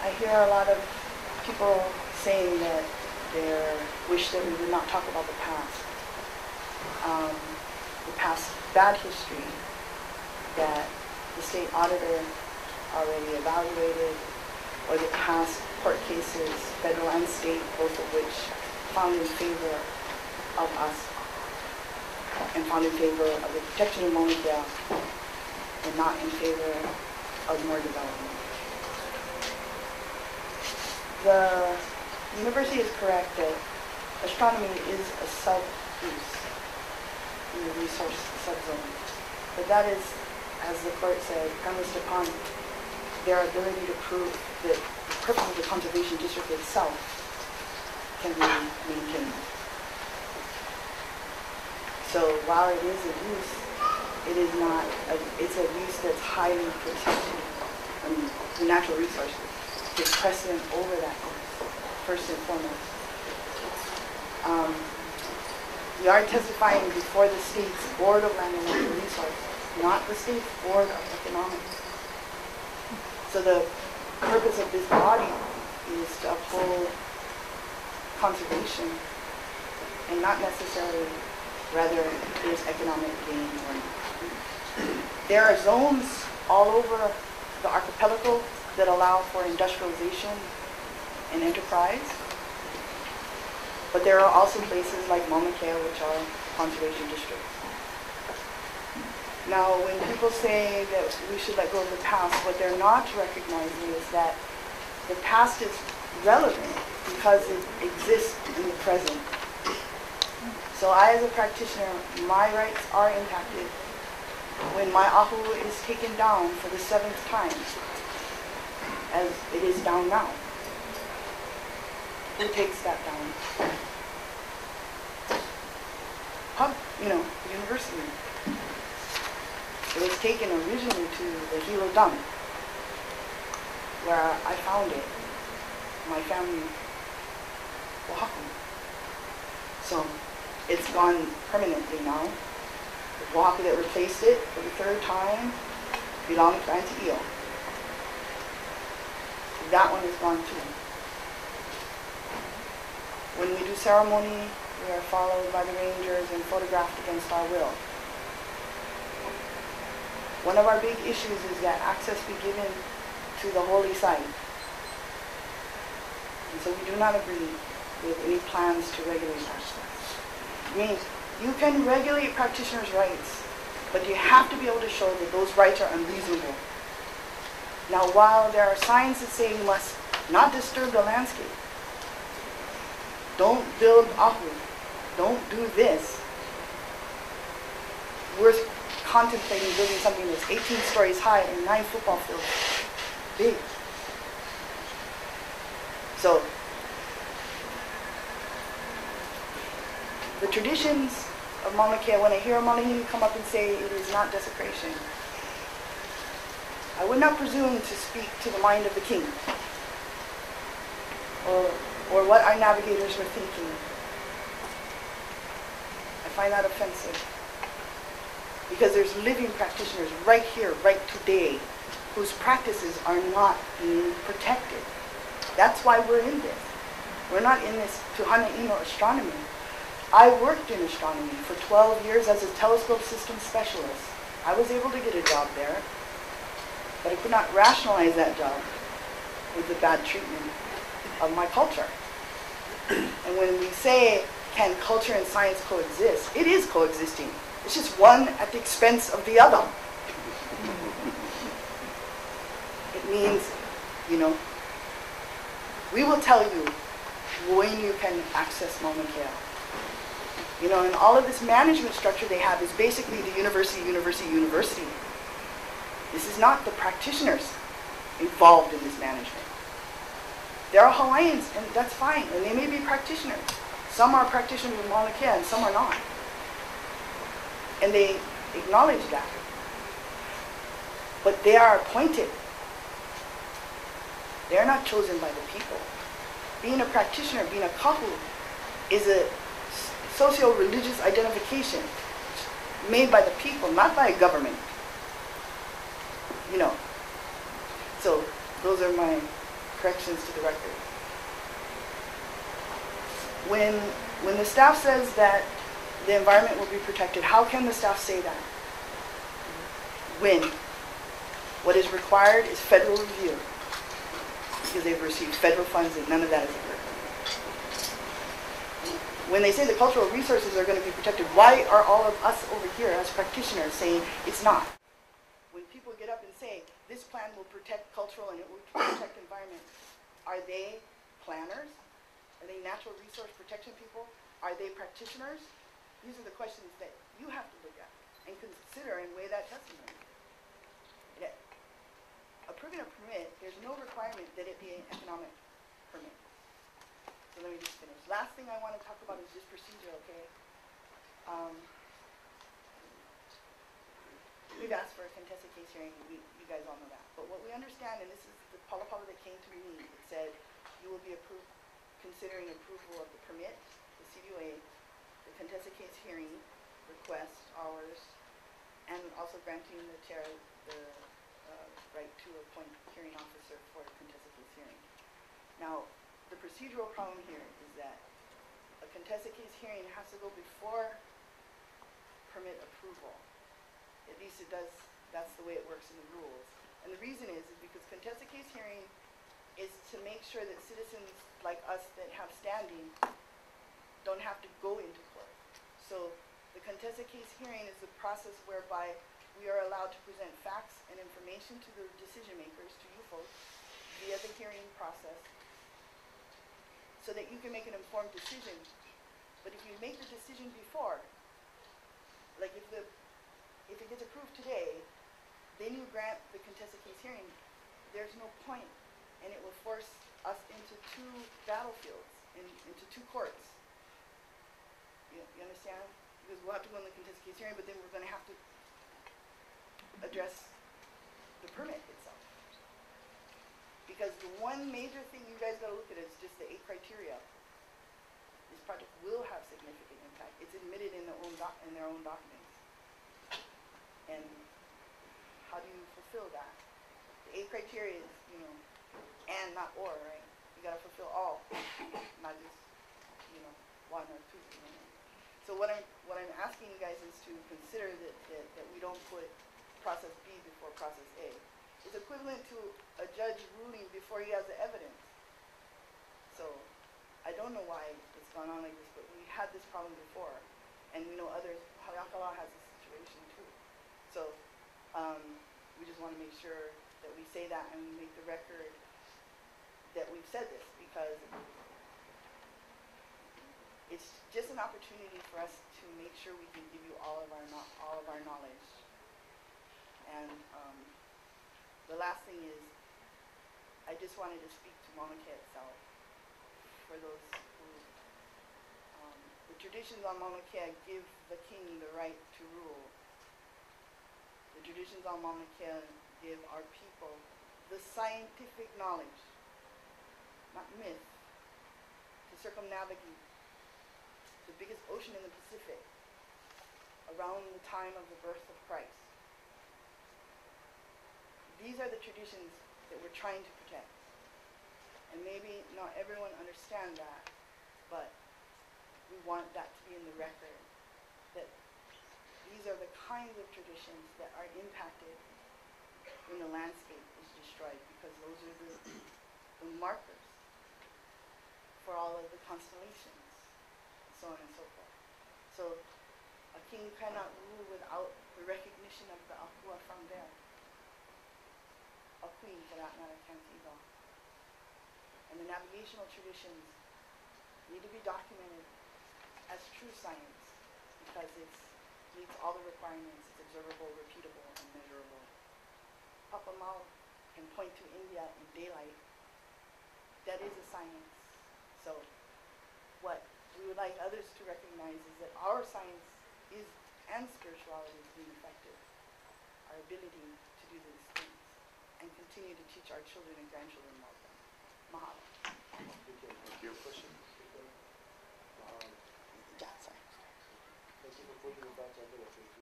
I hear a lot of people saying that they wish that we would not talk about the past bad history that the state auditor already evaluated, or the past court cases, federal and state, both of which found in favor of us and found in favor of the protection of Mauna Kea and not in favor of more development. The university is correct that astronomy is a sub-use in the resource subzone. But that is, as the court said, premised upon their ability to prove that the purpose of the conservation district itself can be maintained. So while it is a use, it is not, it's a use that's highly protected. I mean, the natural resources takes precedent over that use, first and foremost. We are testifying before the state's Board of Land and Natural Resources, not the state's Board of Economics. So the purpose of this body is to uphold conservation and not necessarily whether there's economic gain or not. There are zones all over the archipelago that allow for industrialization and enterprise. But there are also places like Mauna Kea, which are conservation districts. Now, when people say that we should let go of the past, what they're not recognizing is that the past is relevant because it exists in the present. So I, as a practitioner, my rights are impacted when my ahu is taken down for the 7th time, as it is down now. Who takes that down? The university. It was taken originally to the Hilo Dam, where I found it, my family, Oahu. So it's gone permanently now. The Oahu that replaced it for the 3rd time belonged to Auntie Io. That one is gone too. When we do ceremony, we are followed by the rangers and photographed against our will. One of our big issues is that access be given to the holy site. And so we do not agree with any plans to regulate access. It means you can regulate practitioners' rights, but you have to be able to show that those rights are unreasonable. Now, while there are signs that say you must not disturb the landscape, don't build ahu, don't do this, we're contemplating building something that's 18 stories high and 9 football fields big. So the traditions of Mauna Kea, when I hear a Malahini come up and say it is not desecration, I would not presume to speak to the mind of the king or what our navigators were thinking. I find that offensive. Because there's living practitioners right here, right today, whose practices are not being protected. That's why we're in this. We're not in this to hana ino astronomy. I worked in astronomy for 12 years as a telescope system specialist. I was able to get a job there, but I could not rationalize that job with the bad treatment of my culture. And when we say, can culture and science coexist, it is coexisting. It's just one at the expense of the other. It means, we will tell you when you can access Mauna Kea. And all of this management structure they have is basically the university. This is not the practitioners involved in this management. There are Hawaiians, and that's fine, and they may be practitioners. Some are practitioners in Mauna Kea, and some are not. And they acknowledge that. But they are appointed. They're not chosen by the people. Being a practitioner, being a kahu, is a socio-religious identification made by the people, not by a government. So those are my corrections to the record. When the staff says that the environment will be protected, how can the staff say that? When what is required is federal review, because they've received federal funds and none of that has occurred. When they say the cultural resources are going to be protected, why are all of us over here as practitioners saying it's not? When people get up and say, this plan will protect cultural and it will protect environment, are they planners? Are they natural resource protection people? Are they practitioners? These are the questions that you have to look at and consider and weigh that testimony. Approving a permit, there's no requirement that it be an economic permit. So let me just finish. Last thing I want to talk about is just procedure, okay? We've asked for a contested case hearing. You guys all know that. But what we understand, and this is the pala that came to me, it said you will be considering approval of the permit, the CDOA, the contested case hearing request, hours, and also granting the chair the right to appoint hearing officer for a contested case hearing. Now, the procedural problem here is that a contested case hearing has to go before permit approval. At least it does, that's the way it works in the rules. And the reason is because contested case hearing is to make sure that citizens like us that have standing don't have to go into court. So the contested case hearing is the process whereby we are allowed to present facts and information to the decision makers, to you folks, via the hearing process, so that you can make an informed decision. But if you make the decision before, like if it gets approved today, then you grant the contested case hearing, there's no point, and it will force us into two battlefields, into two courts. You understand? Because we'll have to go in the contested case hearing, but then we're going to have to address the permit itself. Because the one major thing you guys got to look at is just the 8 criteria. This project will have significant impact. It's admitted in their own documents. And how do you fulfill that? The 8 criteria is, and not or, right? You got to fulfill all, not just, 1 or 2. So what I'm asking you guys is to consider that we don't put process B before process A. It's equivalent to a judge ruling before he has the evidence. So I don't know why it's gone on like this, but we had this problem before, and we know others. Kealoha has this situation too. So we just want to make sure that we say that and we make the record that we've said this, because it's just an opportunity for us to make sure we can give you all of our knowledge. And the last thing is, I just wanted to speak to Mauna Kea itself. For those who, the traditions on Mauna Kea give the king the right to rule. The traditions on Mauna Kea give our people the scientific knowledge, not myth, to circumnavigate the biggest ocean in the Pacific around the time of the birth of Christ. These are the traditions that we're trying to protect. And maybe not everyone understands that, but we want that to be in the record, that these are the kinds of traditions that are impacted when the landscape is destroyed, because those are the markers for all of the constellations, so on and so forth. So a king cannot rule without the recognition of the akua from there. A queen, for that matter, can't either. And the navigational traditions need to be documented as true science, because it meets all the requirements. It's observable, repeatable, and measurable. Papa Mau can point to India in daylight. That is a science. So what we would like others to recognize is that our science is, and spirituality is being affected. Our ability to do these things and continue to teach our children and grandchildren about them. Mahalo. Thank you. Question? Yeah, sorry. Thank you for putting the thoughts on the